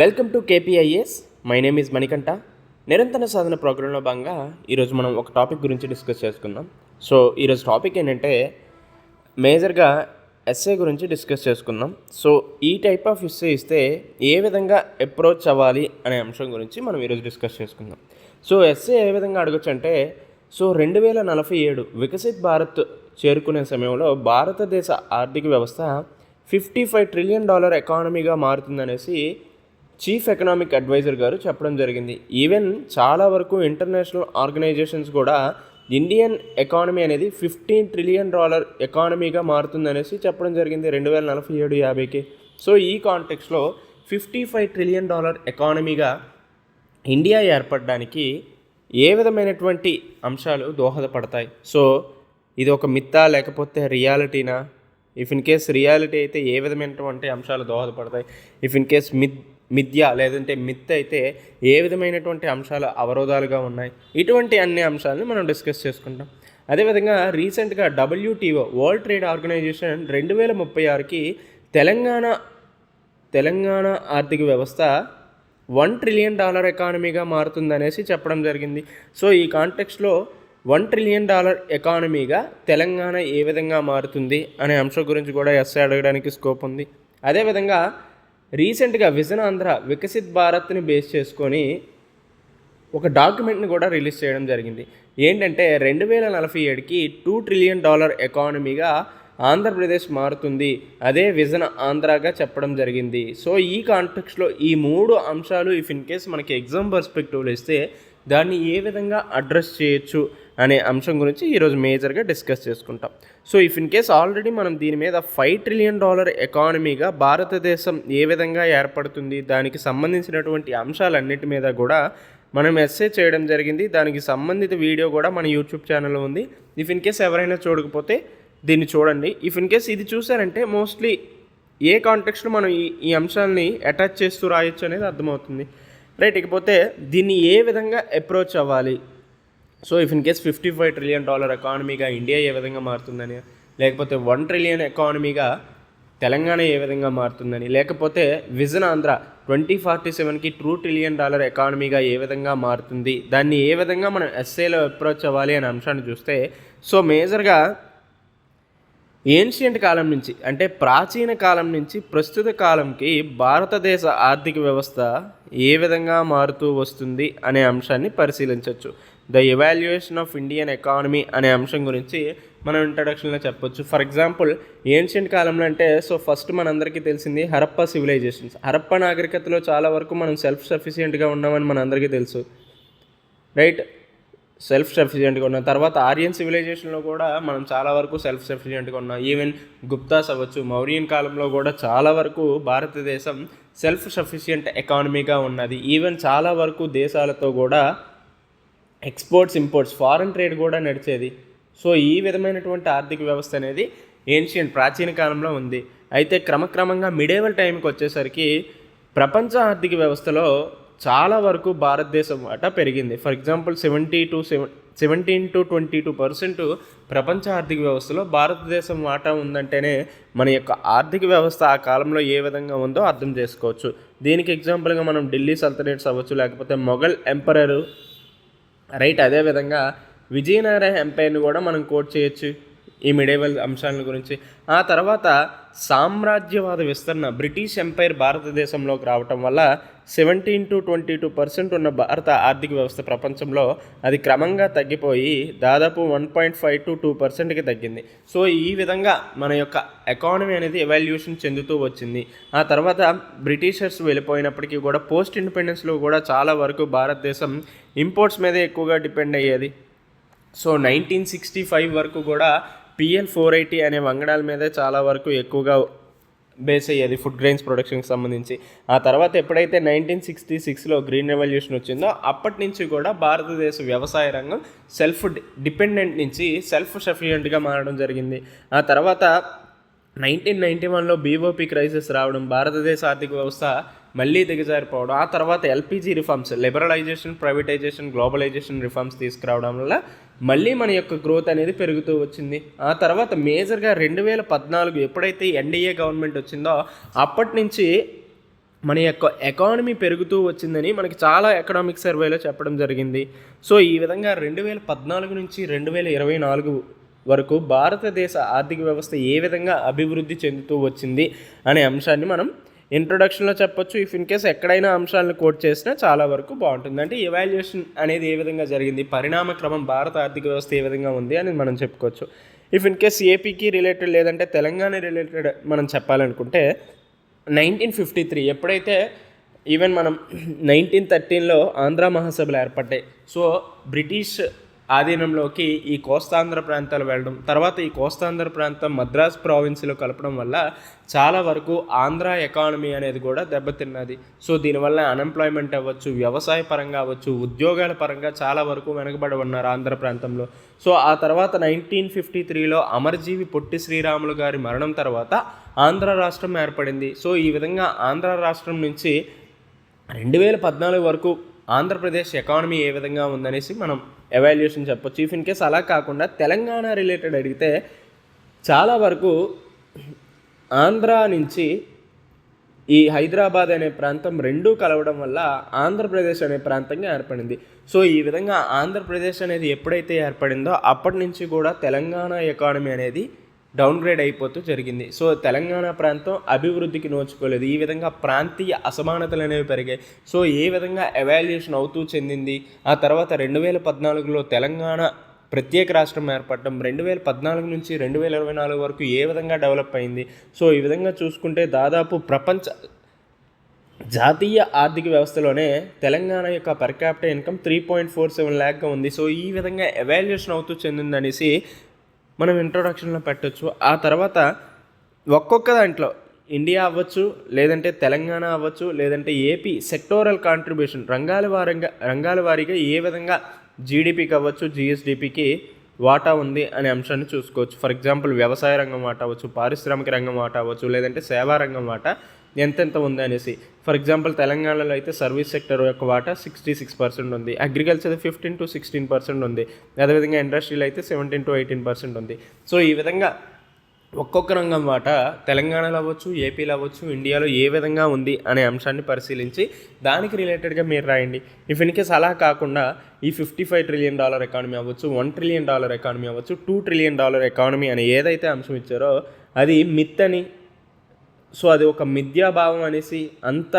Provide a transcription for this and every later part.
Welcome to KPIS. My name is Manikanta. నిరంతర సాధన ప్రోగ్రాంలో భాగంగా ఈరోజు మనం ఒక టాపిక్ గురించి డిస్కస్ చేసుకుందాం. సో ఈరోజు టాపిక్ ఏంటంటే మేజర్గా ఎస్ఏ గురించి డిస్కస్ చేసుకుందాం. సో ఈ టైప్ ఆఫ్ ఎస్ఏ ఇస్తే ఏ విధంగా అప్రోచ్ అవ్వాలి అనే అంశం గురించి మనం ఈరోజు డిస్కస్ చేసుకుందాం. సో ఎస్ఏ ఏ విధంగా అడగచ్చు అంటే 2047 వికసిత్ భారత్ చేరుకునే సమయంలో భారతదేశ ఆర్థిక వ్యవస్థ $55 ట్రిలియన్ ఎకానమీగా మారుతుందనేసి చీఫ్ ఎకనామిక్ అడ్వైజర్ గారు చెప్పడం జరిగింది. ఈవెన్ చాలా వరకు ఇంటర్నేషనల్ ఆర్గనైజేషన్స్ కూడా ఇండియన్ ఎకానమీ అనేది $15 ట్రిలియన్ ఎకానమీగా మారుతుందనేసి చెప్పడం జరిగింది 2047-50కి. సో ఈ కాంటెక్స్లో $55 ట్రిలియన్ ఎకానమీగా ఇండియా ఏర్పడడానికి ఏ విధమైనటువంటి అంశాలు దోహదపడతాయి? సో ఇది ఒక మిత్తా లేకపోతే రియాలిటీనా? ఇఫ్ ఇన్ కేస్ రియాలిటీ అయితే ఏ విధమైనటువంటి అంశాలు దోహదపడతాయి? ఇఫ్ ఇన్ కేస్ మిథ్య లేదంటే మిత్ అయితే ఏ విధమైనటువంటి అంశాలు అవరోధాలుగా ఉన్నాయి? ఇటువంటి అన్ని అంశాలను మనం డిస్కస్ చేసుకుంటాం. అదేవిధంగా రీసెంట్గా WTO వరల్డ్ ట్రేడ్ ఆర్గనైజేషన్ 2036కి తెలంగాణ ఆర్థిక వ్యవస్థ $1 ట్రిలియన్ ఎకానమీగా మారుతుందనేసి చెప్పడం జరిగింది. సో ఈ కాంటెక్స్ట్లో $1 ట్రిలియన్ ఎకానమీగా తెలంగాణ ఏ విధంగా మారుతుంది అనే అంశం గురించి కూడా ఎస్ఏ అడగడానికి స్కోప్ ఉంది. అదేవిధంగా రీసెంట్గా విజన్ ఆంధ్ర వికసిత్ భారత్ని బేస్ చేసుకొని ఒక డాక్యుమెంట్ని కూడా రిలీజ్ చేయడం జరిగింది. ఏంటంటే 2047కి $2 ట్రిలియన్ ఎకానమీగా ఆంధ్రప్రదేశ్ మారుతుంది, అదే విజన్ ఆంధ్రాగా చెప్పడం జరిగింది. సో ఈ కాంటెక్స్లో ఈ 3 అంశాలు ఇఫ్ ఇన్ కేస్ మనకి ఎగ్జామ్ పర్స్పెక్టివ్లో ఇస్తే దాన్ని ఏ విధంగా అడ్రస్ చేయొచ్చు అనే అంశం గురించి ఈరోజు మేజర్గా డిస్కస్ చేసుకుంటాం. So if in case already మనం దీని మీద $5 ట్రిలియన్ ఎకానమీగా భారతదేశం ఏ విధంగా ఏర్పడుతుంది దానికి సంబంధించినటువంటి అంశాలన్నిటి మీద కూడా మనం ఎస్ఏ చేయడం జరిగింది. దానికి సంబంధిత వీడియో కూడా మన యూట్యూబ్ ఛానల్లో ఉంది. ఇఫ్ ఇన్ కేస్ ఎవరైనా చూడకపోతే దీన్ని చూడండి. ఇఫ్ ఇన్ కేస్ ఇది చూసారంటే మోస్ట్లీ ఏ కాంటెక్స్ట్లో మనం ఈ అంశాలని అటాచ్ చేస్తూ రాయొచ్చు అనేది అర్థమవుతుంది, రైట్? ఇకపోతే దీన్ని ఏ విధంగా అప్రోచ్ అవ్వాలి? So if in case $55 trillion ఎకానమీగా ఇండియా ఏ విధంగా మారుతుందని, లేకపోతే $1 ట్రిలియన్ ఎకానమీగా తెలంగాణ ఏ విధంగా మారుతుందని, లేకపోతే విజన్ ఆంధ్ర 2047కి $2 ట్రిలియన్ ఎకానమీగా ఏ విధంగా మారుతుంది, దాన్ని ఏ విధంగా మనం ఎస్ఏలో అప్రోచ్ అవ్వాలి అనే అంశాన్ని చూస్తే, సో మేజర్గా ఏన్షియంట్ కాలం నుంచి అంటే ప్రాచీన కాలం నుంచి ప్రస్తుత కాలంకి భారతదేశ ఆర్థిక వ్యవస్థ ఏ విధంగా మారుతూ వస్తుంది అనే అంశాన్ని పరిశీలించవచ్చు. The evaluation of Indian economy అనే అంశం గురించి మనం ఇంట్రడక్షన్లో చెప్పొచ్చు. ఫర్ ఎగ్జాంపుల్ ఏన్షియంట్ కాలంలో అంటే సో ఫస్ట్ మనందరికీ తెలిసింది హరప్పా సివిలైజేషన్స్. హరప్పా నాగరికతలో చాలా వరకు మనం సెల్ఫ్ సఫిషియెంట్గా ఉన్నామని మనందరికీ తెలుసు, రైట్? సెల్ఫ్ సఫిషియెంట్గా ఉన్నాం. తర్వాత ఆర్యన్ సివిలైజేషన్లో కూడా మనం చాలా వరకు సెల్ఫ్ సఫిషియెంట్గా ఉన్నాం. ఈవెన్ గుప్తాస్ అవ్వచ్చు, మౌర్యన్ కాలంలో కూడా చాలా వరకు భారతదేశం సెల్ఫ్ సఫిషియెంట్ ఎకానమీగా ఉన్నది. ఈవెన్ చాలా వరకు దేశాలతో కూడా ఎక్స్పోర్ట్స్ ఇంపోర్ట్స్ ఫారెన్ ట్రేడ్ కూడా నడిచేది. సో ఈ విధమైనటువంటి ఆర్థిక వ్యవస్థ అనేది ఏన్షియంట్ ప్రాచీన కాలంలో ఉంది. అయితే క్రమక్రమంగా మిడేవల్ టైంకి వచ్చేసరికి ప్రపంచ ఆర్థిక వ్యవస్థలో చాలా వరకు భారతదేశం వాటా పెరిగింది. ఫర్ ఎగ్జాంపుల్ 17 to 22% ప్రపంచ ఆర్థిక వ్యవస్థలో భారతదేశం వాటా ఉందంటేనే మన యొక్క ఆర్థిక వ్యవస్థ ఆ కాలంలో ఏ విధంగా ఉందో అర్థం చేసుకోవచ్చు. దీనికి ఎగ్జాంపుల్గా మనం ఢిల్లీ సల్తనేట్స్ అవ్వచ్చు, లేకపోతే మొఘల్ ఎంపరరు, రైట్? అదేవిధంగా విజయనగర ఎంపైర్ని కూడా మనం కోట్ చేయొచ్చు ఈ మిడేవల్ అంశాల గురించి. ఆ తర్వాత సామ్రాజ్యవాద విస్తరణ, బ్రిటిష్ ఎంపైర్ భారతదేశంలోకి రావటం వల్ల 17 to 22% ఉన్న భారత ఆర్థిక వ్యవస్థ ప్రపంచంలో అది క్రమంగా తగ్గిపోయి దాదాపు 1.5 to 2%కి తగ్గింది. సో ఈ విధంగా మన యొక్క ఎకానమీ అనేది ఎవాల్యుయేషన్ చెందుతూ వచ్చింది. ఆ తర్వాత బ్రిటిషర్స్ వెళ్ళిపోయినప్పటికీ కూడా పోస్ట్ ఇండిపెండెన్స్లో కూడా చాలా వరకు భారతదేశం ఇంపోర్ట్స్ మీదే ఎక్కువగా డిపెండ్ అయ్యేది. సో 1965 వరకు కూడా PL 480 అనే వంగడాల మీదే చాలా వరకు ఎక్కువగా బేస్ అయ్యేది ఫుడ్ గ్రెయిన్స్ ప్రొడక్షన్కి సంబంధించి. ఆ తర్వాత ఎప్పుడైతే 1966లో గ్రీన్ రెవల్యూషన్ వచ్చిందో అప్పటి నుంచి కూడా భారతదేశ వ్యవసాయ రంగం సెల్ఫ్ డిపెండెంట్ నుంచి సెల్ఫ్ సఫిషియెంట్గా మారడం జరిగింది. ఆ తర్వాత 1991లో BOP క్రైసిస్ రావడం, భారతదేశ ఆర్థిక వ్యవస్థ మళ్ళీ దిగజారిపోవడం, ఆ తర్వాత LPG reforms, liberalisation, privatisation, globalisation reforms తీసుకురావడం వల్ల మళ్ళీ మన యొక్క గ్రోత్ అనేది పెరుగుతూ వచ్చింది. ఆ తర్వాత మేజర్గా 2014 ఎప్పుడైతే NDA గవర్నమెంట్ వచ్చిందో అప్పటి నుంచి మన యొక్క ఎకానమీ పెరుగుతూ వచ్చిందని మనకి చాలా ఎకనామిక్ సర్వేలో చెప్పడం జరిగింది. సో ఈ విధంగా 2014 నుంచి 2024 వరకు భారతదేశ ఆర్థిక వ్యవస్థ ఏ విధంగా అభివృద్ధి చెందుతూ వచ్చింది అనే అంశాన్ని మనం ఇంట్రొడక్షన్లో చెప్పొచ్చు. ఇఫ్ ఇన్ కేస్ ఎక్కడైనా అంశాలను కోట్ చేసినా చాలా వరకు బాగుంటుంది. అంటే ఎవాల్యుయేషన్ అనేది ఏ విధంగా జరిగింది, పరిణామ క్రమం భారత ఆర్థిక వ్యవస్థ ఏ విధంగా ఉంది అని మనం చెప్పుకోవచ్చు. ఇఫ్ ఇన్ కేస్ ఏపీకి రిలేటెడ్ లేదంటే తెలంగాణ రిలేటెడ్ మనం చెప్పాలనుకుంటే 1953 ఎప్పుడైతే ఈవెన్ మనం 1913లో ఆంధ్ర మహాసభలు ఏర్పడ్డాయి. సో బ్రిటిష్ ఆధీనంలోకి ఈ కోస్తాంధ్ర ప్రాంతాలు వెళ్ళడం, తర్వాత ఈ కోస్తాంధ్ర ప్రాంతం మద్రాస్ ప్రావిన్స్లో కలపడం వల్ల చాలా వరకు ఆంధ్ర ఎకానమీ అనేది కూడా దెబ్బతిన్నది. సో దీనివల్ల అన్ఎంప్లాయ్మెంట్ అవ్వచ్చు, వ్యవసాయ పరంగా అవ్వచ్చు, ఉద్యోగాల పరంగా చాలా వరకు వెనకబడి ఉన్నారు ఆంధ్ర ప్రాంతంలో. సో ఆ తర్వాత 1953లో అమరజీవి పొట్టి శ్రీరాములు గారి మరణం తర్వాత ఆంధ్ర రాష్ట్రం ఏర్పడింది. సో ఈ విధంగా ఆంధ్ర రాష్ట్రం నుంచి 2014 వరకు ఆంధ్రప్రదేశ్ ఎకానమీ ఏ విధంగా ఉందనేసి మనం ఎవాల్యుయేషన్ చెప్పొచ్చు. ఇఫ్ ఇన్ కేస్ అలా కాకుండా తెలంగాణ రిలేటెడ్ అడిగితే చాలా వరకు ఆంధ్ర నుంచి ఈ హైదరాబాద్ అనే ప్రాంతం రెండూ కలవడం వల్ల ఆంధ్రప్రదేశ్ అనే ప్రాంతంగా ఏర్పడింది. సో ఈ విధంగా ఆంధ్రప్రదేశ్ అనేది ఎప్పుడైతే ఏర్పడిందో అప్పటి నుంచి కూడా తెలంగాణ ఎకానమీ అనేది డౌన్గ్రేడ్ అయిపోతూ జరిగింది. సో తెలంగాణ ప్రాంతం అభివృద్ధికి నోచుకోలేదు. ఈ విధంగా ప్రాంతీయ అసమానతలు అనేవి పెరిగాయి. సో ఏ విధంగా ఎవాల్యుయేషన్ అవుతూ చెందింది. ఆ తర్వాత 2014లో తెలంగాణ ప్రత్యేక రాష్ట్రం ఏర్పడడం, 2014 నుంచి 2024 వరకు ఏ విధంగా డెవలప్ అయింది. సో ఈ విధంగా చూసుకుంటే దాదాపు ప్రపంచ జాతీయ ఆర్థిక వ్యవస్థలోనే తెలంగాణ యొక్క పర్ క్యాపిటల్ ఇన్కమ్ 3.47 lakh ఉంది. సో ఈ విధంగా ఎవాల్యుయేషన్ అవుతూ చెందిందనేసి మనం ఇంట్రొడక్షన్లో పెట్టవచ్చు. ఆ తర్వాత ఒక్కొక్క దాంట్లో ఇండియా అవ్వచ్చు, లేదంటే తెలంగాణ అవ్వచ్చు, లేదంటే ఏపీ సెక్టోరల్ కాంట్రిబ్యూషన్ రంగాల వారీగా ఏ విధంగా జీడిపికి అవ్వచ్చు, జిఎస్డిపికి వాటా ఉంది అనే అంశాన్ని చూసుకోవచ్చు. ఫర్ ఎగ్జాంపుల్ వ్యవసాయ రంగం వాటా అవ్వచ్చు, పారిశ్రామిక రంగం వాటా అవ్వచ్చు, లేదంటే సేవా రంగం వాటా ఎంతెంత ఉంది అనేసి. ఫర్ ఎగ్జాంపుల్ తెలంగాణలో అయితే సర్వీస్ సెక్టర్ యొక్క వాటా 66% ఉంది, అగ్రికల్చర్ 15 to 16% ఉంది, అదేవిధంగా ఇండస్ట్రీలో అయితే 17 to 18% ఉంది. సో ఈ విధంగా ఒక్కొక్క రంగం వాటా తెలంగాణలో అవ్వచ్చు, ఏపీలో అవ్వచ్చు, ఇండియాలో ఏ విధంగా ఉంది అనే అంశాన్ని పరిశీలించి దానికి రిలేటెడ్గా మీరు రాయండి. ఇఫ్ ఇన్ కేస్ అలా కాకుండా ఈ $55 trillion ఎకానమీ అవ్వచ్చు, $1 trillion ఎకానమీ అవ్వచ్చు, $2 trillion ఎకానమీ అని ఏదైతే అంశం ఇచ్చారో అది మిత్ అని, సో అది ఒక మిథ్యాభావం అనేసి, అంత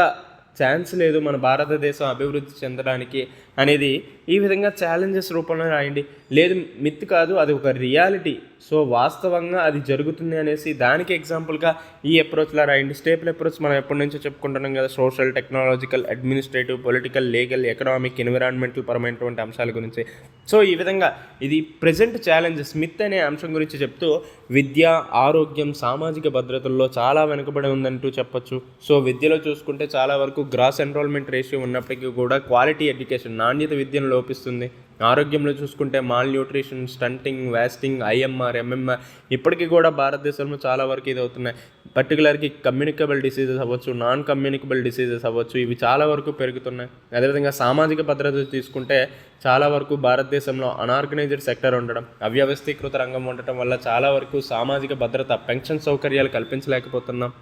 ఛాన్స్ లేదు మన భారతదేశం అభివృద్ధి చెందడానికి అనేది ఈ విధంగా ఛాలెంజెస్ రూపంలో రాయండి. లేదు మిత్ కాదు, అది ఒక రియాలిటీ, సో వాస్తవంగా అది జరుగుతుంది అనేసి దానికి ఎగ్జాంపుల్గా ఈ అప్రోచ్లా రాయండి. స్టేపుల్ అప్రోచ్ మనం ఎప్పటి నుంచో చెప్పుకుంటున్నాం కదా, social, technological, administrative, political, legal, economic, environmental పరమైనటువంటి అంశాల గురించి. సో ఈ విధంగా ఇది ప్రజెంట్ ఛాలెంజెస్ మిత్ అనే అంశం గురించి చెప్తూ విద్య, ఆరోగ్యం, సామాజిక భద్రతల్లో చాలా వెనుకబడి ఉందంటూ చెప్పొచ్చు. సో విద్యలో చూసుకుంటే చాలా వరకు గ్రాస్ ఎన్రోల్మెంట్ రేషియో ఉన్నప్పటికీ కూడా క్వాలిటీ ఎడ్యుకేషన్, నాణ్యత విద్యను లోపిస్తుంది. ఆరోగ్యంలో చూసుకుంటే malnutrition, stunting, wasting, IMR, MMR ఇప్పటికీ కూడా భారతదేశంలో చాలా వరకు ఇది అవుతున్నాయి. పర్టికులర్గా కమ్యూనికబుల్ డిసీజెస్ అవ్వచ్చు, నాన్ కమ్యూనికబుల్ డిసీజెస్ అవ్వచ్చు, ఇవి చాలా వరకు పెరుగుతున్నాయి. అదేవిధంగా సామాజిక భద్రత తీసుకుంటే చాలా వరకు భారతదేశంలో అనార్గనైజ్డ్ సెక్టర్ ఉండడం, అవ్యవస్థీకృత రంగం ఉండటం వల్ల చాలా వరకు సామాజిక భద్రత, పెన్షన్ సౌకర్యాలు కల్పించలేకపోతున్నాం.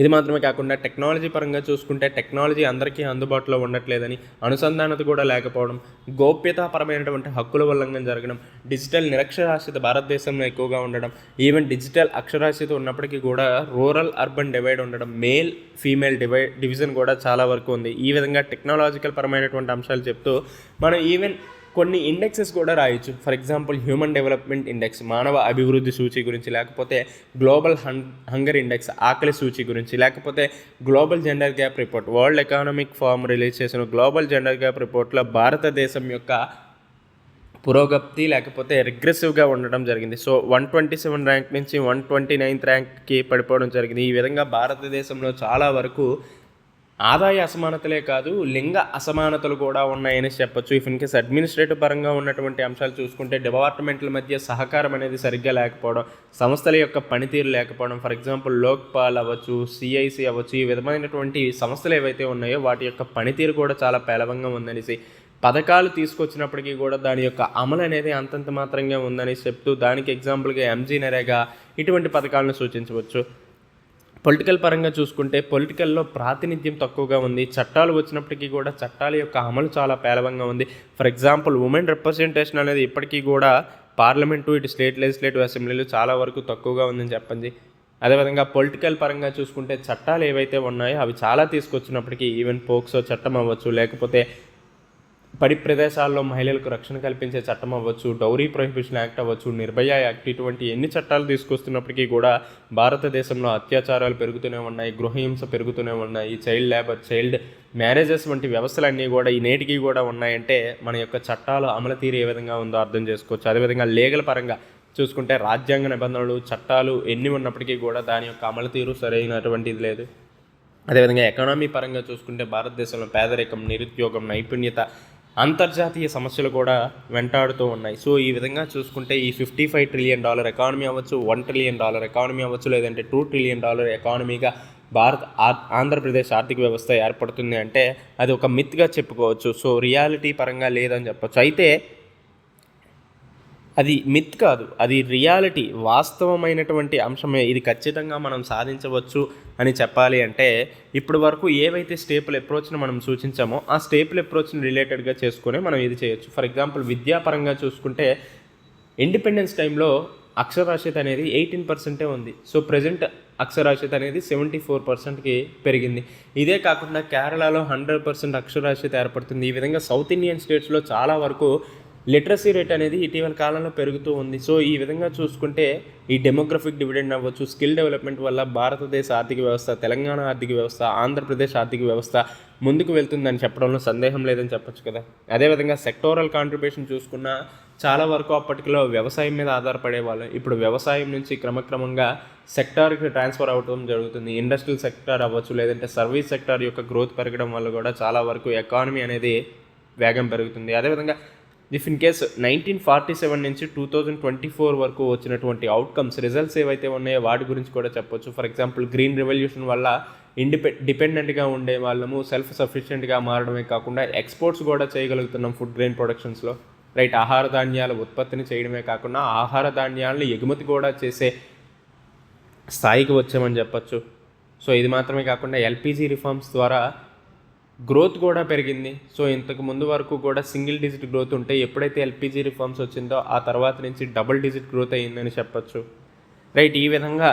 ఇది మాత్రమే కాకుండా టెక్నాలజీ పరంగా చూసుకుంటే టెక్నాలజీ అందరికీ అందుబాటులో ఉండట్లేదని, అనుసంధానత కూడా లేకపోవడం, గోప్యతాపరమైనటువంటి హక్కుల ఉల్లంఘన జరగడం, డిజిటల్ నిరక్షరాస్యత భారతదేశంలో ఎక్కువగా ఉండడం, ఈవెన్ డిజిటల్ అక్షరాస్యత ఉన్నప్పటికీ కూడా రూరల్ అర్బన్ డివైడ్ ఉండడం, మేల్ ఫీమేల్ డివిజన్ కూడా చాలా వరకు ఉంది. ఈ విధంగా టెక్నాలజికల్ పరమైనటువంటి అంశాలు చెప్తూ మనం ఈవెన్ కొన్ని ఇండెక్సెస్ కూడా రాయొచ్చు. For example human development index, మానవ అభివృద్ధి సూచి గురించి, లేకపోతే గ్లోబల్ హంగర్ ఇండెక్స్, ఆకలి సూచి గురించి, లేకపోతే global gender gap report, world economic forum release చేసిన గ్లోబల్ జెండర్ గ్యాప్ రిపోర్ట్లో భారతదేశం యొక్క పురోగతి లేకపోతే రిగ్రెసివ్గా ఉండడం జరిగింది. సో 127 ర్యాంక్ నుంచి 129th ర్యాంక్కి పడిపోవడం జరిగింది. ఈ విధంగా భారతదేశంలో చాలా వరకు ఆదాయ అసమానతలే కాదు, లింగ అసమానతలు కూడా ఉన్నాయని చెప్పొచ్చు. ఇఫ్ ఇన్ కేస్ అడ్మినిస్ట్రేటివ్ పరంగా ఉన్నటువంటి అంశాలు చూసుకుంటే డిపార్ట్మెంట్ల మధ్య సహకారం అనేది సరిగ్గా లేకపోవడం, సంస్థల యొక్క పనితీరు లేకపోవడం, ఫర్ ఎగ్జాంపుల్ లోక్పాల్ అవ్వచ్చు, సిఐసి అవ్వచ్చు, ఈ విధమైనటువంటి సంస్థలు ఏవైతే ఉన్నాయో వాటి యొక్క పనితీరు కూడా చాలా పేలవంగా ఉందనేసి, పథకాలు తీసుకొచ్చినప్పటికీ కూడా దాని యొక్క అమలు అనేది అంతంత మాత్రంగా ఉందని చెప్తూ దానికి ఎగ్జాంపుల్గా ఎంజీ నరేగా ఇటువంటి పథకాలను సూచించవచ్చు. పొలిటికల్ పరంగా చూసుకుంటే పొలిటికల్లో ప్రాతినిధ్యం తక్కువగా ఉంది. చట్టాలు వచ్చినప్పటికీ కూడా చట్టాల యొక్క అమలు చాలా పేలవంగా ఉంది. ఫర్ ఎగ్జాంపుల్ ఉమెన్ రిప్రజెంటేషన్ అనేది ఇప్పటికీ కూడా పార్లమెంటు, ఇటు స్టేట్ లెజిస్లేటివ్ అసెంబ్లీలు చాలా వరకు తక్కువగా ఉందని చెప్పండి. అదేవిధంగా పొలిటికల్ పరంగా చూసుకుంటే చట్టాలు ఏవైతే ఉన్నాయో అవి చాలా తీసుకొచ్చినప్పటికీ ఈవెన్ పోక్సో చట్టం అవ్వచ్చు, లేకపోతే పడి ప్రదేశాల్లో మహిళలకు రక్షణ కల్పించే చట్టం అవ్వచ్చు, డౌరీ ప్రొహిబిషన్ యాక్ట్ అవ్వచ్చు, నిర్భయ యాక్ట్, ఇటువంటి ఎన్ని చట్టాలు తీసుకొస్తున్నప్పటికీ కూడా భారతదేశంలో అత్యాచారాలు పెరుగుతూనే ఉన్నాయి, గృహహింస పెరుగుతూనే ఉన్నాయి, చైల్డ్ లేబర్, చైల్డ్ మ్యారేజెస్ వంటి వ్యవస్థలన్నీ కూడా ఈ నేటికి కూడా ఉన్నాయంటే మన యొక్క చట్టాలు అమలు తీరు ఏ విధంగా ఉందో అర్థం చేసుకోవచ్చు. అదేవిధంగా లీగల్ పరంగా చూసుకుంటే రాజ్యాంగ నిబంధనలు, చట్టాలు ఎన్ని ఉన్నప్పటికీ కూడా దాని యొక్క అమలు తీరు సరైనటువంటిది లేదు. అదేవిధంగా ఎకానమీ పరంగా చూసుకుంటే భారతదేశంలో పేదరికం, నిరుద్యోగం, నైపుణ్యత, అంతర్జాతీయ సమస్యలు కూడా వెంటాడుతూ ఉన్నాయి. సో ఈ విధంగా చూసుకుంటే ఈ $55 ట్రిలియన్ ఎకానమీ అవ్వచ్చు, $1 ట్రిలియన్ ఎకానమీ అవ్వచ్చు, లేదంటే $2 ట్రిలియన్ ఎకానమీగా ఆంధ్రప్రదేశ్ ఆర్థిక వ్యవస్థ ఏర్పడుతుంది అంటే అది ఒక మిత్గా చెప్పుకోవచ్చు. సో రియాలిటీ పరంగా లేదని చెప్పచ్చు. అయితే అది మిత్ కాదు, అది రియాలిటీ, వాస్తవమైనటువంటి అంశమే. ఇది ఖచ్చితంగా మనం సాధించవచ్చు అని చెప్పాలి అంటే ఇప్పటి వరకు ఏవైతే స్టేపుల్ అప్రోచ్ని మనం సూచించామో ఆ స్టేపుల్ అప్రోచ్ని రిలేటెడ్గా చేసుకుని మనం ఇది చేయొచ్చు. ఫర్ ఎగ్జాంపుల్ విద్యాపరంగా చూసుకుంటే ఇండిపెండెన్స్ టైంలో అక్షరాస్యత అనేది 18% ఉంది. సో ప్రజెంట్ అక్షరాస్యత అనేది 74%కి పెరిగింది. ఇదే కాకుండా కేరళలో 100% అక్షరాస్యత ఏర్పడుతుంది. ఈ విధంగా సౌత్ ఇండియన్ స్టేట్స్లో చాలా వరకు లిటరసీ రేట్ అనేది ఇటీవల కాలంలో పెరుగుతూ ఉంది. సో ఈ విధంగా చూసుకుంటే ఈ డెమోగ్రఫిక్ డివిడెండ్ అవ్వచ్చు, స్కిల్ డెవలప్మెంట్ వల్ల భారతదేశ ఆర్థిక వ్యవస్థ, తెలంగాణ ఆర్థిక వ్యవస్థ, ఆంధ్రప్రదేశ్ ఆర్థిక వ్యవస్థ ముందుకు వెళ్తుందని చెప్పడంలో సందేహం లేదని చెప్పొచ్చు కదా. అదేవిధంగా సెక్టోరల్ కాంట్రిబ్యూషన్ చూసుకున్నా చాలా వరకు అప్పటికిలో వ్యవసాయం మీద ఆధారపడే వాళ్ళు ఇప్పుడు వ్యవసాయం నుంచి క్రమక్రమంగా సెక్టార్కి ట్రాన్స్ఫర్ అవ్వడం జరుగుతుంది. ఇండస్ట్రియల్ సెక్టార్ అవ్వచ్చు, లేదంటే సర్వీస్ సెక్టార్ యొక్క గ్రోత్ పెరగడం వల్ల కూడా చాలా వరకు ఎకానమీ అనేది వేగం పెరుగుతుంది. అదేవిధంగా ఇఫ్ ఇన్ కేస్ 1947 నుంచి 2024 వరకు వచ్చినటువంటి అవుట్కమ్స్, రిజల్ట్స్ ఏవైతే ఉన్నాయో వాటి గురించి కూడా చెప్పొచ్చు. ఫర్ ఎగ్జాంపుల్ గ్రీన్ రెవల్యూషన్ వల్ల డిపెండెంట్గా ఉండే వాళ్ళము సెల్ఫ్ సఫిషియెంట్గా మారడమే కాకుండా ఎక్స్పోర్ట్స్ కూడా చేయగలుగుతున్నాం ఫుడ్ గ్రెయిన్ ప్రొడక్షన్స్లో, రైట్. ఆహార ధాన్యాల ఉత్పత్తిని చేయడమే కాకుండా ఆహార ధాన్యాలను ఎగుమతి కూడా చేసే స్థాయికి వచ్చామని చెప్పచ్చు. సో ఇది మాత్రమే కాకుండా ఎల్పిజి రిఫార్మ్స్ ద్వారా గ్రోత్ కూడా పెరిగింది. సో ఇంతకు ముందు వరకు కూడా సింగిల్ డిజిట్ గ్రోత్ ఉంటే ఎప్పుడైతే ఎల్పిజి రిఫార్మ్స్ వచ్చిందో ఆ తర్వాత నుంచి డబుల్ డిజిట్ గ్రోత్ అయ్యిందని చెప్పచ్చు, రైట్. ఈ విధంగా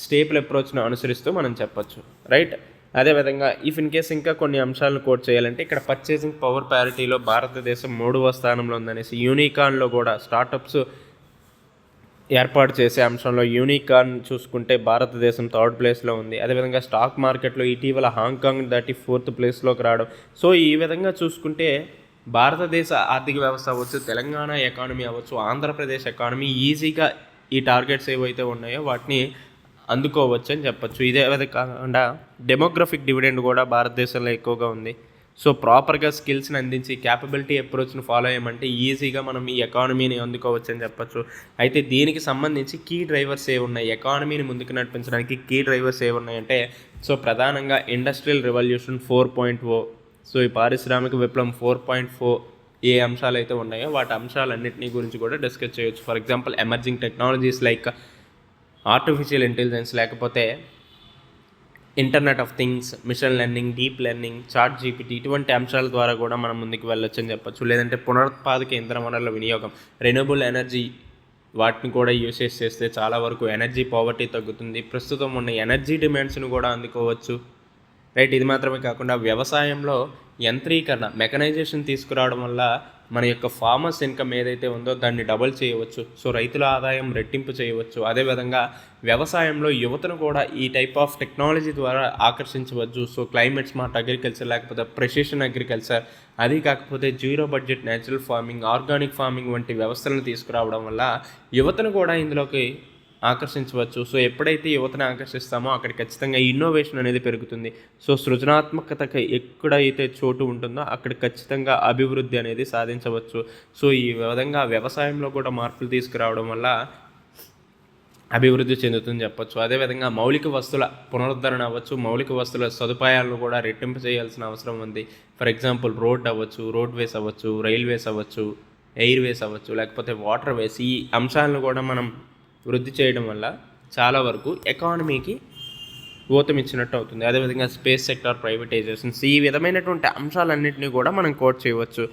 స్టేపుల్ అప్రోచ్ను అనుసరిస్తూ మనం చెప్పచ్చు, రైట్. అదేవిధంగా ఇఫ్ ఇన్ కేస్ ఇంకా కొన్ని అంశాలను కోట్ చేయాలంటే ఇక్కడ పర్చేసింగ్ పవర్ ప్యారిటీలో భారతదేశం 3వ స్థానంలో ఉందనేసి, యూనికార్న్లో కూడా స్టార్టప్స్ ఏర్పాటు చేసే అంశంలో యూనికార్న్ చూసుకుంటే భారతదేశం 3rd ప్లేస్లో ఉంది. అదేవిధంగా స్టాక్ మార్కెట్లో ఇటీవల హాంకాంగ్ దాటి 4th ప్లేస్లోకి రావడం. సో ఈ విధంగా చూసుకుంటే భారతదేశ ఆర్థిక వ్యవస్థ అవ్వచ్చు, తెలంగాణ ఎకానమీ అవ్వచ్చు, ఆంధ్రప్రదేశ్ ఎకానమీ ఈజీగా ఈ టార్గెట్స్ ఏవైతే ఉన్నాయో వాటిని అందుకోవచ్చు అని చెప్పచ్చు. ఇదే కాకుండా డెమోగ్రఫిక్ డివిడెండ్ కూడా భారతదేశంలో ఎక్కువగా ఉంది. సో ప్రాపర్గా స్కిల్స్ని అందించి క్యాపబిలిటీ అప్రోచ్ని ఫాలో అయ్యమంటే ఈజీగా మనం ఈ ఎకానమీని అందుకోవచ్చు అని చెప్పచ్చు. అయితే దీనికి సంబంధించి కీ డ్రైవర్స్ ఏ ఉన్నాయి, ఎకానమీని ముందుకు నడిపించడానికి కీ డ్రైవర్స్ ఏ ఉన్నాయంటే సో ప్రధానంగా ఇండస్ట్రియల్ రెవల్యూషన్ 4.0, సో ఈ పారిశ్రామిక విప్లవం 4.4 ఏ అంశాలు అయితే ఉన్నాయో వాటి అంశాలన్నింటినీ గురించి కూడా డిస్కస్ చేయొచ్చు. For example emerging technologies like artificial intelligence, లేకపోతే internet of things, machine learning, deep learning, chat GPT, ఇటువంటి అంశాల ద్వారా కూడా మనం ముందుకు వెళ్ళొచ్చు అని చెప్పచ్చు. లేదంటే పునరుత్పాదక ఇంధన వనరుల వినియోగం, రెన్యూబుల్ ఎనర్జీ, వాటిని కూడా యూసేజ్ చేస్తే చాలా వరకు ఎనర్జీ పావర్టీ తగ్గుతుంది. ప్రస్తుతం ఉన్న ఎనర్జీ డిమాండ్స్ను కూడా అందుకోవచ్చు, రైట్. ఇది మాత్రమే కాకుండా వ్యవసాయంలో యంత్రీకరణ, మెకనైజేషన్ తీసుకురావడం వల్ల మన యొక్క ఫార్మర్స్ ఇన్కమ్ ఏదైతే ఉందో దాన్ని డబుల్ చేయవచ్చు. సో రైతుల ఆదాయం రెట్టింపు చేయవచ్చు. అదేవిధంగా వ్యవసాయంలో యువతను కూడా ఈ టైప్ ఆఫ్ టెక్నాలజీ ద్వారా ఆకర్షించవచ్చు. సో క్లైమేట్ స్మార్ట్ అగ్రికల్చర్, లేకపోతే ప్రెసిషన్ అగ్రికల్చర్, అది కాకపోతే zero budget natural farming, organic farming వంటి వ్యవస్థలను తీసుకురావడం వల్ల యువతను కూడా ఇందులోకి ఆకర్షించవచ్చు. సో ఎప్పుడైతే యువతను ఆకర్షిస్తామో అక్కడ ఖచ్చితంగా ఇన్నోవేషన్ అనేది పెరుగుతుంది. సో సృజనాత్మకతకి ఎక్కడైతే చోటు ఉంటుందో అక్కడ ఖచ్చితంగా అభివృద్ధి అనేది సాధించవచ్చు. సో ఈ విధంగా వ్యవసాయంలో కూడా మార్పులు తీసుకురావడం వల్ల అభివృద్ధి చెందుతుందని చెప్పచ్చు. అదేవిధంగా మౌలిక వస్తువుల పునరుద్ధరణ అవ్వచ్చు, మౌలిక వస్తువుల సదుపాయాలను కూడా రెట్టింపు చేయాల్సిన అవసరం ఉంది. ఫర్ ఎగ్జాంపుల్ రోడ్ అవ్వచ్చు, రోడ్వేస్ అవ్వచ్చు, రైల్వేస్ అవ్వచ్చు, ఎయిర్వేస్ అవ్వచ్చు, లేకపోతే వాటర్ వేస్, ఈ అంశాలను కూడా మనం వృద్ధి చేయడం వల్ల చాలా వరకు ఎకానమీకి ఊతమిచ్చినట్టు అవుతుంది. అదేవిధంగా స్పేస్ సెక్టార్ ప్రైవేటైజేషన్స్, ఈ విధమైనటువంటి అంశాలన్నింటినీ కూడా మనం కోట్ చేయవచ్చు.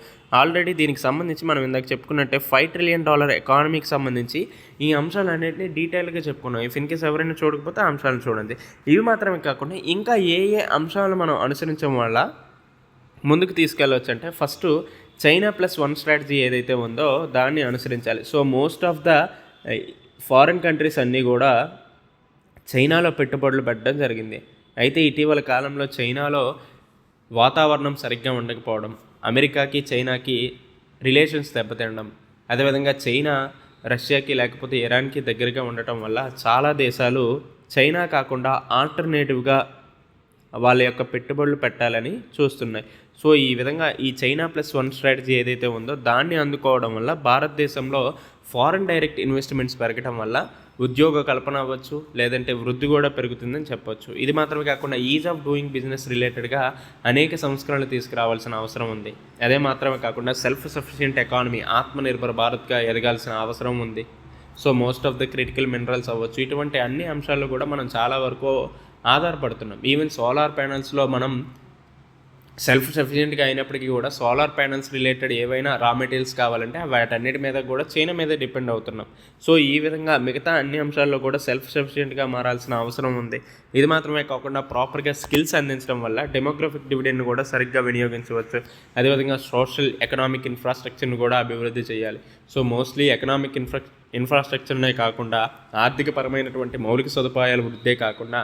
ఆల్రెడీ దీనికి సంబంధించి మనం ఇందాక చెప్పుకున్నట్టే $5 ట్రిలియన్ ఎకానమీకి సంబంధించి ఈ అంశాలన్నింటినీ డీటెయిల్గా చెప్పుకున్నాం. ఇఫ్ ఇన్ కేస్ ఎవరైనా చూడకపోతే ఆ అంశాలను చూడండి. ఇవి మాత్రమే కాకుండా ఇంకా ఏ అంశాలు మనం అనుసరించడం వల్ల ముందుకు తీసుకెళ్ళవచ్చు అంటే, ఫస్ట్ China+1 స్ట్రాటజీ ఏదైతే ఉందో దాన్ని అనుసరించాలి. So most of the foreign countries అన్నీ కూడా చైనాలో పెట్టుబడులు పెట్టడం జరిగింది. అయితే ఇటీవల కాలంలో చైనాలో వాతావరణం సరిగ్గా ఉండకపోవడం, అమెరికాకి చైనాకి రిలేషన్స్ దెబ్బతినడం, అదేవిధంగా చైనా రష్యాకి లేకపోతే ఇరాన్కి దగ్గరగా ఉండటం వల్ల చాలా దేశాలు చైనా కాకుండా ఆల్టర్నేటివ్గా వాళ్ళ యొక్క పెట్టుబడులు పెట్టాలని చూస్తున్నాయి. సో ఈ విధంగా ఈ China+1 స్ట్రాటజీ ఏదైతే ఉందో దాన్ని అందుకోవడం వల్ల భారతదేశంలో ఫారిన్ డైరెక్ట్ ఇన్వెస్ట్మెంట్స్ పెరగడం వల్ల ఉద్యోగ కల్పన అవ్వచ్చు, లేదంటే వృద్ధి కూడా పెరుగుతుందని చెప్పొచ్చు. ఇది మాత్రమే కాకుండా ఈజ్ ఆఫ్ డూయింగ్ బిజినెస్ రిలేటెడ్గా అనేక సంస్కరణలు తీసుకురావాల్సిన అవసరం ఉంది. అదే మాత్రమే కాకుండా సెల్ఫ్ సఫిషియెంట్ ఎకానమీ, ఆత్మనిర్భర్ భారత్గా ఎదగాల్సిన అవసరం ఉంది. So most of the critical minerals అవ్వచ్చు, ఇటువంటి అన్ని అంశాల్లో కూడా మనం చాలా వరకు ఆధారపడుతున్నాం. ఈవెన్ సోలార్ ప్యానల్స్లో మనం సెల్ఫ్ సఫిషియెంట్గా అయినప్పటికీ కూడా సోలార్ ప్యానల్స్ రిలేటెడ్ ఏవైనా రా మెటీరియల్స్ కావాలంటే వాటన్నిటి మీద కూడా చైనా మీద డిపెండ్ అవుతున్నాం. సో ఈ విధంగా మిగతా అన్ని అంశాల్లో కూడా సెల్ఫ్ సఫిషియెంట్గా మారాల్సిన అవసరం ఉంది. ఇది మాత్రమే కాకుండా ప్రాపర్గా స్కిల్స్ అందించడం వల్ల డెమోగ్రఫిక్ డివిడెండ్ని కూడా సరిగ్గా వినియోగించవచ్చు. అదేవిధంగా సోషల్ ఎకనామిక్ ఇన్ఫ్రాస్ట్రక్చర్ని కూడా అభివృద్ధి చేయాలి. సో మోస్ట్లీ ఎకనామిక్ ఇన్ఫ్రాస్ట్రక్చర్నే కాకుండా ఆర్థికపరమైనటువంటి మౌలిక సదుపాయాల వృద్ధే కాకుండా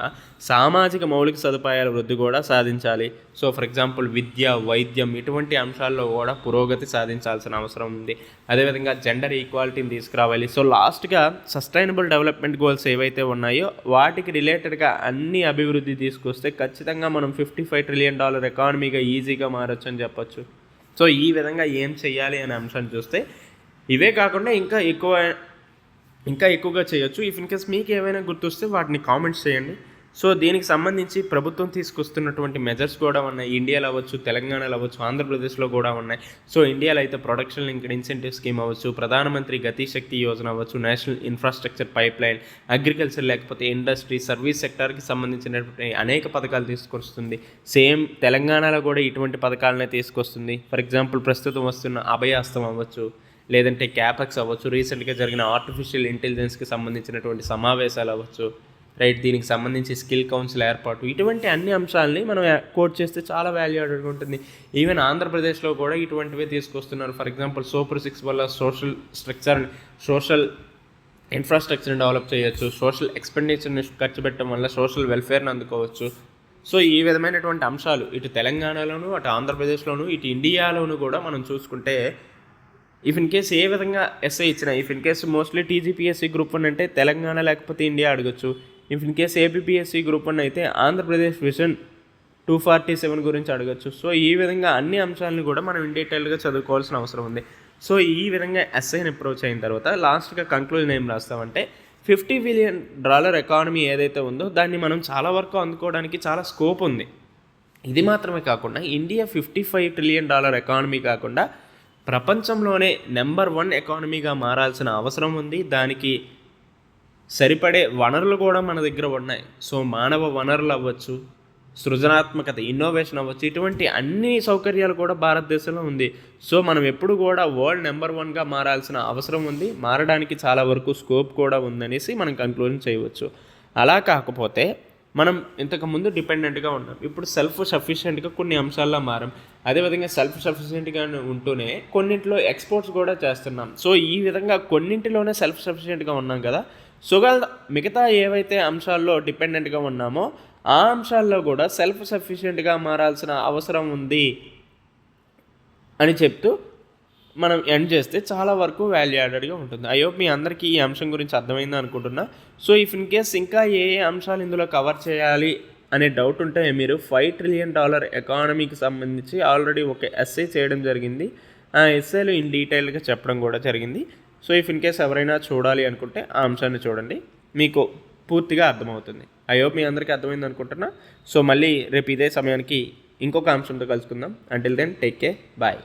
సామాజిక మౌలిక సదుపాయాల వృద్ధి కూడా సాధించాలి. సో ఫర్ ఎగ్జాంపుల్ విద్య, వైద్యం ఇటువంటి అంశాల్లో కూడా పురోగతి సాధించాల్సిన అవసరం ఉంది. అదేవిధంగా జెండర్ ఈక్వాలిటీని తీసుకురావాలి. సో లాస్ట్గా సస్టైనబుల్ డెవలప్మెంట్ గోల్స్ ఏవైతే ఉన్నాయో వాటికి రిలేటెడ్గా అన్ని అభివృద్ధి తీసుకొస్తే ఖచ్చితంగా మనం $55 ట్రిలియన్ ఎకానమీగా ఈజీగా మారచ్చు అని చెప్పొచ్చు. సో ఈ విధంగా ఏం చెయ్యాలి అనే అంశాన్ని చూస్తే ఇవే కాకుండా ఇంకా ఎక్కువగా చేయొచ్చు. ఇఫ్ ఇన్ కేస్ మీకు ఏమైనా గుర్తొస్తే వాటిని కామెంట్స్ చేయండి. సో దీనికి సంబంధించి ప్రభుత్వం తీసుకొస్తున్నటువంటి మెజర్స్ కూడా ఉన్నాయి. ఇండియాలో అవ్వచ్చు, తెలంగాణలో అవ్వచ్చు, ఆంధ్రప్రదేశ్లో కూడా ఉన్నాయి. సో ఇండియాలో అయితే ప్రొడక్షన్ లింక్డ్ ఇన్సెంటివ్ స్కీమ్ అవ్వచ్చు, ప్రధానమంత్రి గతి శక్తి యోజన అవ్వచ్చు, national infrastructure pipe line, agriculture లేకపోతే ఇండస్ట్రీ, సర్వీస్ సెక్టార్కి సంబంధించినటువంటి అనేక పథకాలు తీసుకొస్తుంది. సేమ్ తెలంగాణలో కూడా ఇటువంటి పథకాలనే తీసుకొస్తుంది. ఫర్ ఎగ్జాంపుల్ ప్రస్తుతం వస్తున్న అభయాస్తం అవ్వచ్చు, లేదంటే క్యాపెక్స్ అవ్వచ్చు, రీసెంట్గా జరిగిన ఆర్టిఫిషియల్ ఇంటెలిజెన్స్కి సంబంధించినటువంటి సమావేశాలు అవ్వచ్చు, రైట్, దీనికి సంబంధించి స్కిల్ కౌన్సిల్ ఏర్పాటు, ఇటువంటి అన్ని అంశాలని మనం కోట్ చేస్తే చాలా వాల్యూ యాడెడ్ ఉంటుంది. ఈవెన్ ఆంధ్రప్రదేశ్లో కూడా ఇటువంటివే తీసుకొస్తున్నారు. ఫర్ ఎగ్జాంపుల్ సూపర్ 6 వల్ల సోషల్ ఇన్ఫ్రాస్ట్రక్చర్ని డెవలప్ చేయొచ్చు, సోషల్ ఎక్స్పెండిచర్ని ఖర్చు పెట్టడం వల్ల సోషల్ వెల్ఫేర్ని అందుకోవచ్చు. సో ఈ విధమైనటువంటి అంశాలు ఇటు తెలంగాణలోను, అటు ఆంధ్రప్రదేశ్లోను, ఇటు ఇండియాలోను కూడా మనం చూసుకుంటే ఇఫ్ ఇన్ కేస్ ఏ విధంగా ఎస్ఐ ఇచ్చినా, if in case mostly TGPSC group 1 అంటే తెలంగాణ లేకపోతే ఇండియా అడగచ్చు. If in case APPSC group 1 అయితే ఆంధ్రప్రదేశ్ విజన్ 247 గురించి అడగచ్చు. సో ఈ విధంగా అన్ని అంశాలను కూడా మనం ఇన్ డీటెయిల్గా చదువుకోవాల్సిన అవసరం ఉంది. సో ఈ విధంగా ఎస్ఐని అప్రోచ్ అయిన తర్వాత లాస్ట్గా కంక్లూజన్ ఏం రాస్తామంటే, $50 బిలియన్ ఎకానమీ ఏదైతే ఉందో దాన్ని మనం చాలా వరకు అందుకోవడానికి చాలా స్కోప్ ఉంది. ఇది మాత్రమే కాకుండా ఇండియా $55 ట్రిలియన్ ఎకానమీ కాకుండా ప్రపంచంలోనే నెంబర్ 1 ఎకానమీగా మారాల్సిన అవసరం ఉంది. దానికి సరిపడే వనరులు కూడా మన దగ్గర ఉన్నాయి. సో మానవ వనరులు అవ్వచ్చు, సృజనాత్మకత, ఇన్నోవేషన్ అవ్వచ్చు, ఇటువంటి అన్ని సౌకర్యాలు కూడా భారతదేశంలో ఉంది. సో మనం ఎప్పుడు కూడా వరల్డ్ నెంబర్ 1గా మారాల్సిన అవసరం ఉంది. మారడానికి చాలా వరకు స్కోప్ కూడా ఉందనేసి మనం కంక్లూజన్ చేయవచ్చు. అలా కాకపోతే మనం ఇంతకుముందు డిపెండెంట్గా ఉన్నాం, ఇప్పుడు సెల్ఫ్ సఫిషియెంట్గా కొన్ని అంశాల్లో మారాం. అదేవిధంగా సెల్ఫ్ సఫిషియెంట్గా ఉంటూనే కొన్నింటిలో ఎక్స్పోర్ట్స్ కూడా చేస్తున్నాం. సో ఈ విధంగా కొన్నింటిలోనే సెల్ఫ్ సఫిషియెంట్గా ఉన్నాం కదా. సో మిగతా ఏవైతే అంశాల్లో డిపెండెంట్గా ఉన్నామో ఆ అంశాల్లో కూడా సెల్ఫ్ సఫిషియెంట్గా మారాల్సిన అవసరం ఉంది అని చెప్తూ మనం ఎండ్ చేస్తే చాలా వరకు వాల్యూ యాడెడ్గా ఉంటుంది. ఐ హోప్ మీ అందరికీ ఈ అంశం గురించి అర్థమైంది అనుకుంటున్నా. సో ఇఫ్ ఇన్ కేస్ ఇంకా ఏ అంశాలు ఇందులో కవర్ చేయాలి అనే డౌట్ ఉంటే మీరు $5 ట్రిలియన్ ఎకానమీకి సంబంధించి ఆల్రెడీ ఒక ఎస్సే చేయడం జరిగింది. ఆ ఎస్సేలో ఇన్ డీటెయిల్గా చెప్పడం కూడా జరిగింది. సో ఇఫ్ ఇన్ కేస్ ఎవరైనా చూడాలి అనుకుంటే ఆ అంశాన్ని చూడండి, మీకు పూర్తిగా అర్థమవుతుంది. ఐ హోప్ మీ అందరికీ అర్థమైంది అనుకుంటున్నా. సో మళ్ళీ రేపు ఇదే సమయానికి ఇంకొక అంశంతో కలుసుకుందాం. Until then take care, bye.